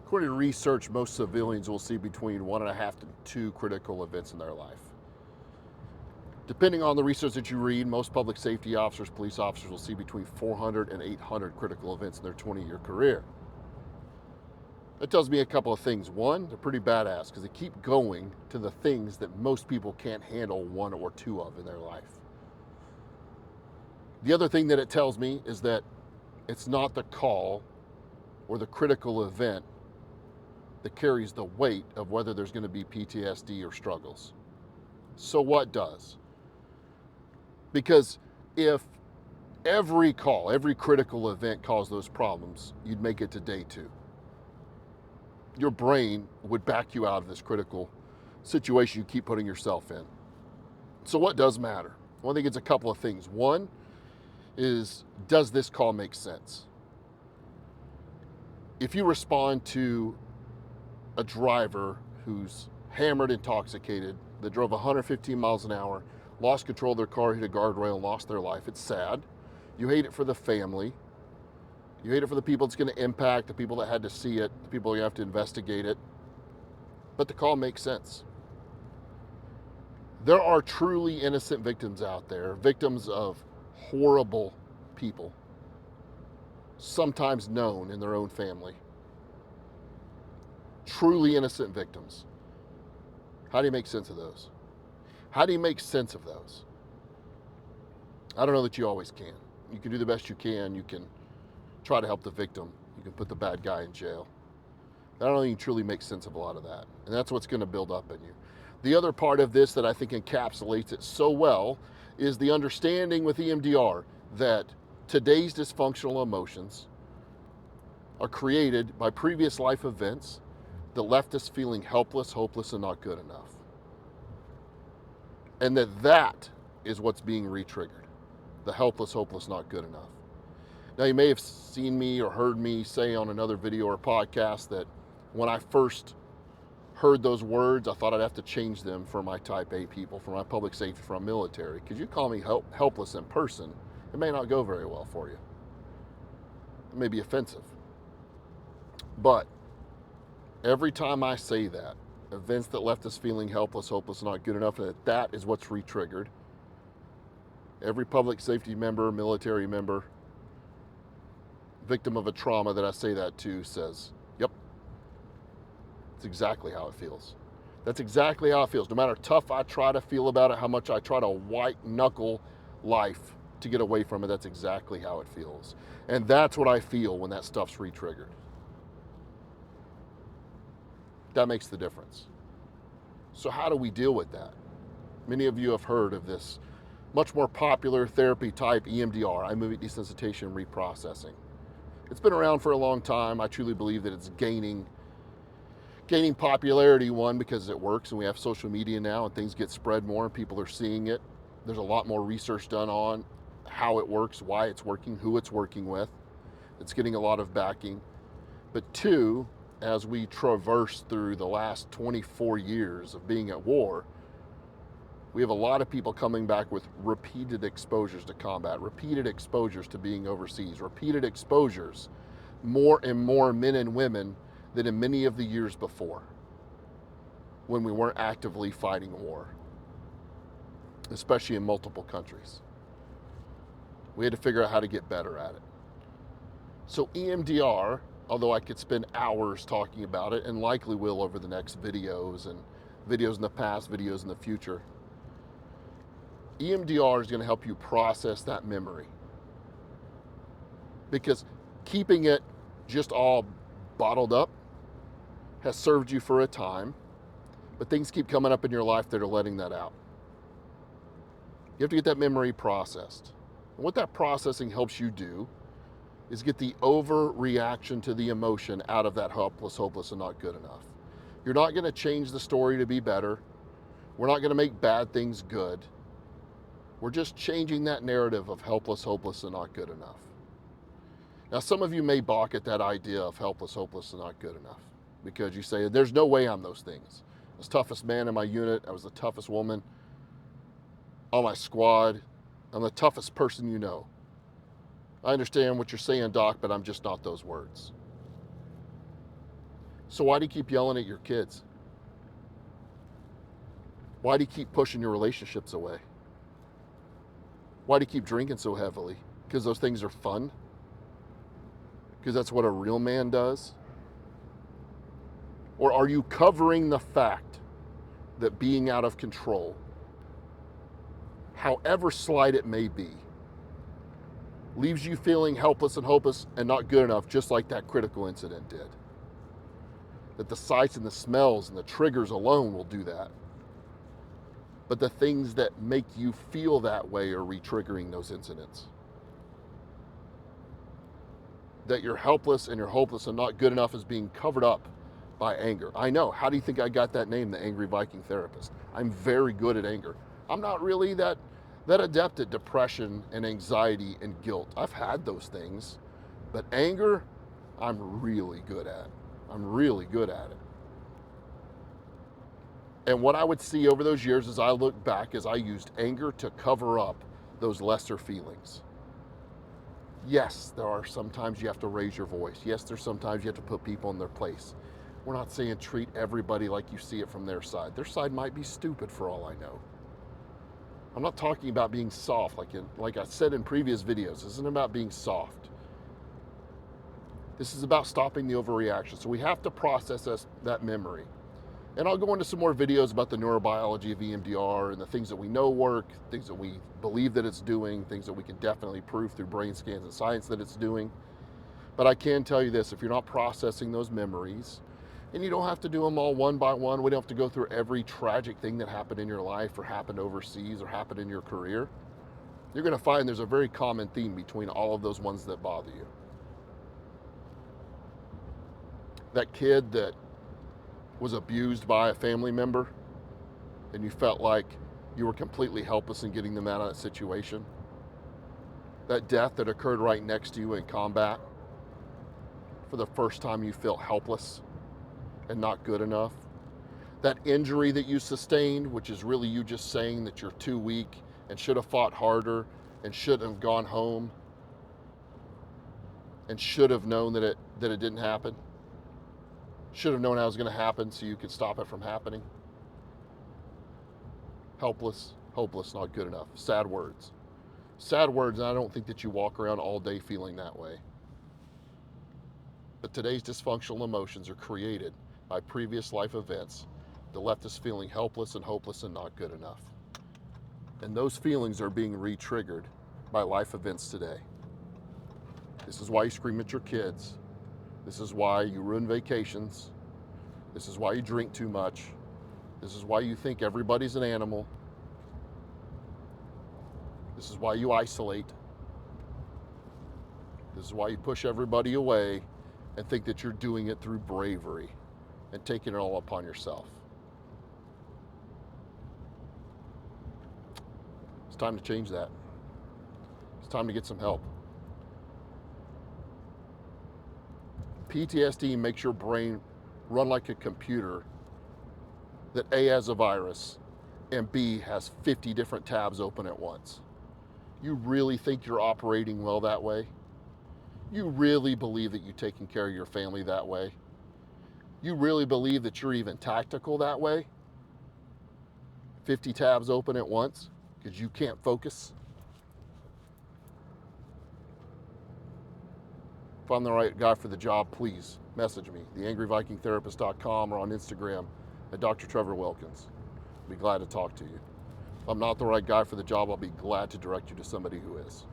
According to research, most civilians will see between 1.5 to 2 critical events in their life. Depending on the research that you read, most public safety officers, police officers will see between 400 and 800 critical events in their 20-year career. That tells me a couple of things. One, they're pretty badass because they keep going to the things that most people can't handle one or two of in their life. The other thing that it tells me is that it's not the call or the critical event that carries the weight of whether there's going to be PTSD or struggles. So what does? Because if every call, every critical event caused those problems, you'd make it to day 2. Your brain would back you out of this critical situation you keep putting yourself in. So what does matter? Well, I think it's a couple of things. One is, does this call make sense? If you respond to a driver who's hammered, intoxicated, that drove 115 miles an hour, lost control of their car, hit a guardrail, and lost their life, it's sad. You hate it for the family. You hate it for the people it's going to impact, the people that had to see it, the people you have to investigate it. But the call makes sense. There are truly innocent victims out there, victims of horrible people, sometimes known in their own family. Truly innocent victims. How do you make sense of those? How do you make sense of those? I don't know that you always can. You can do the best you can. You can try to help the victim. You can put the bad guy in jail. I don't think you truly make sense of a lot of that. And that's what's going to build up in you. The other part of this that I think encapsulates it so well is the understanding with EMDR that today's dysfunctional emotions are created by previous life events that left us feeling helpless, hopeless, and not good enough. And that is what's being re-triggered. The helpless, hopeless, not good enough. Now, you may have seen me or heard me say on another video or podcast that when I first heard those words, I thought I'd have to change them for my type A people, for my public safety, for my military. Because you call me helpless in person, it may not go very well for you. It may be offensive. But every time I say that, events that left us feeling helpless, hopeless, not good enough, that is what's re-triggered. Every public safety member, military member, victim of a trauma that I say that to says, yep, that's exactly how it feels. That's exactly how it feels. No matter how tough I try to feel about it, how much I try to white knuckle life to get away from it, that's exactly how it feels. And that's what I feel when that stuff's re-triggered. That makes the difference. So how do we deal with that? Many of you have heard of this much more popular therapy type, EMDR, immediate desensitization and reprocessing. It's been around for a long time. I truly believe that it's gaining popularity, one, because it works and we have social media now and things get spread more and people are seeing it. There's a lot more research done on how it works, why it's working, who it's working with. It's getting a lot of backing. But two, as we traverse through the last 24 years of being at war, we have a lot of people coming back with repeated exposures to combat, repeated exposures to being overseas, repeated exposures, more and more men and women than in many of the years before when we weren't actively fighting war, especially in multiple countries. We had to figure out how to get better at it. So EMDR, although I could spend hours talking about it and likely will over the next videos and videos in the past, videos in the future, EMDR is going to help you process that memory. Because keeping it just all bottled up has served you for a time, but things keep coming up in your life that are letting that out. You have to get that memory processed. And what that processing helps you do is get the overreaction to the emotion out of that helpless, hopeless, and not good enough. You're not going to change the story to be better. We're not going to make bad things good. We're just changing that narrative of helpless, hopeless, and not good enough. Now, some of you may balk at that idea of helpless, hopeless, and not good enough because you say, there's no way I'm those things. I was the toughest man in my unit. I was the toughest woman on my squad. I'm the toughest person you know. I understand what you're saying, Doc, but I'm just not those words. So why do you keep yelling at your kids? Why do you keep pushing your relationships away? Why do you keep drinking so heavily? Because those things are fun? Because that's what a real man does? Or are you covering the fact that being out of control, however slight it may be, leaves you feeling helpless and hopeless and not good enough, just like that critical incident did? That the sights and the smells and the triggers alone will do that. But the things that make you feel that way are re-triggering those incidents. That you're helpless and you're hopeless and not good enough is being covered up by anger. I know. How do you think I got that name, the Angry Viking Therapist? I'm very good at anger. I'm not really that adept at depression and anxiety and guilt. I've had those things, but anger, I'm really good at. I'm really good at it. And what I would see over those years as I look back is I used anger to cover up those lesser feelings. Yes, there are sometimes you have to raise your voice. Yes, there's sometimes you have to put people in their place. We're not saying treat everybody like you see it from their side. Their side might be stupid for all I know. I'm not talking about being soft like I said in previous videos. This isn't about being soft. This is about stopping the overreaction. So we have to process that memory. And I'll go into some more videos about the neurobiology of EMDR and the things that we know work, things that we believe that it's doing, things that we can definitely prove through brain scans and science that it's doing. But I can tell you this, if you're not processing those memories, and you don't have to do them all one by one, we don't have to go through every tragic thing that happened in your life or happened overseas or happened in your career, you're going to find there's a very common theme between all of those ones that bother you. That kid that was abused by a family member and you felt like you were completely helpless in getting them out of that situation. That death that occurred right next to you in combat, for the first time you felt helpless and not good enough. That injury that you sustained, which is really you just saying that you're too weak and should have fought harder and should have gone home and should have known that it didn't happen. Should have known how it was going to happen so you could stop it from happening. Helpless, hopeless, not good enough. Sad words. Sad words, and I don't think that you walk around all day feeling that way. But today's dysfunctional emotions are created by previous life events that left us feeling helpless and hopeless and not good enough. And those feelings are being re-triggered by life events today. This is why you scream at your kids. This is why you ruin vacations. This is why you drink too much. This is why you think everybody's an animal. This is why you isolate. This is why you push everybody away and think that you're doing it through bravery and taking it all upon yourself. It's time to change that. It's time to get some help. PTSD makes your brain run like a computer that A has a virus and B has 50 different tabs open at once. You really think you're operating well that way? You really believe that you're taking care of your family that way? You really believe that you're even tactical that way? 50 tabs open at once because you can't focus? If I'm the right guy for the job, please message me, theangryvikingtherapist.com, or on Instagram at Dr. Trevor Wilkins. I'll be glad to talk to you. If I'm not the right guy for the job, I'll be glad to direct you to somebody who is.